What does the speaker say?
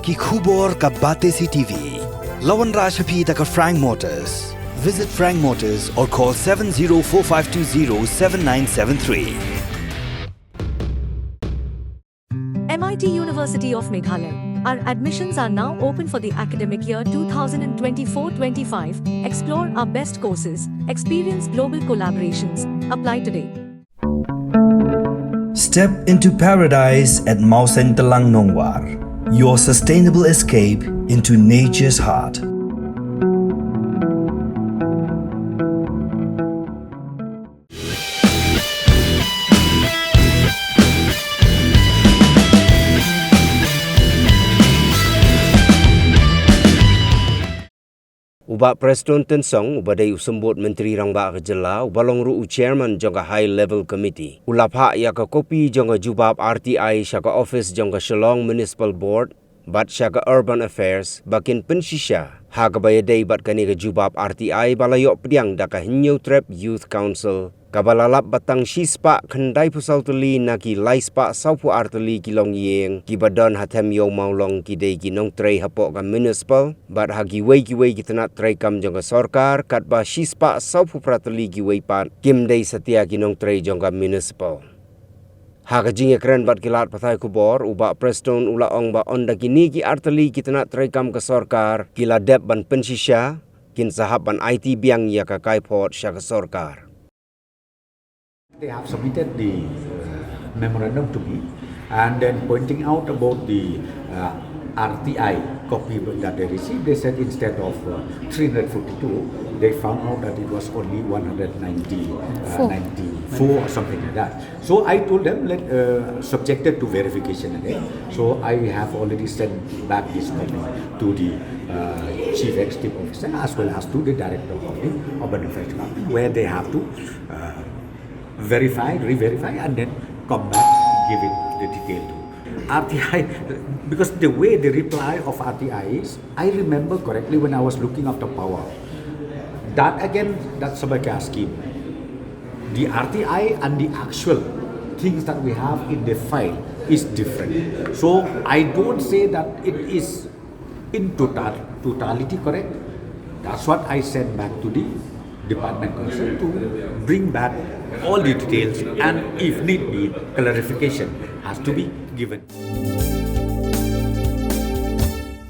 ki khubor ka bate si TV. Lawan Rashaphi taka Frank Motors. Visit Frank Motors or call 7045207973. MIT University of Meghalaya. Our admissions are now open for the academic year 2024-25. Explore our best courses, experience global collaborations. Apply today. Step into paradise at Mausen Telang Nongwar, your sustainable escape into nature's heart. Uba Preston Tensong ubadai usambut Menteri Rangba Kejela ubalong ru chairman jangka high level committee. Ulapha ya ka kopi jangka jubab RTI syaka office jangka Shillong Municipal Board bat syaka urban affairs bakin Pynshisha. Ha ka bayadai bat kani ka jubab RTI balayok Biang daka Hinyau Trap Youth Council. Kabalalap batang shispa khandai pusau tuli naki laispa saupu arteli kilong Ïing kibadon hatem yo maulong kidei kinong trei hapok ka municipal bat hagi wei kitanat trei kam jong ka sarkar katba shispa saupu prateli giwei pat kimdei setia kinong trei jong ka municipal. Haka jinge keren bat kilat pathai kubor uba Preston ula ong ba onda kini ki arteli kitanat trei kam ka sarkar kila dep ban Pynshisha kin sahab ban IT Biang ya ka kaipot sya ka sarkar. They have submitted the memorandum to me and then pointing out about the RTI copy that they received. They said instead of 342, they found out that it was only 194 or something like that. So I told them, subjected to verification again. So I have already sent back this copy to the Chief Executive Officer as well as to the Director of the Urban Affairs Department, where they have to verify, re-verify, and then come back, give it the detail to RTI. Because the way the reply of RTI is, I remember correctly when I was looking after power. That again, that's a scheme. The RTI and the actual things that we have in the file is different. So I don't say that it is in totality correct. That's what I sent back to the department concerned to bring back all the details, and if need be, clarification has to be given.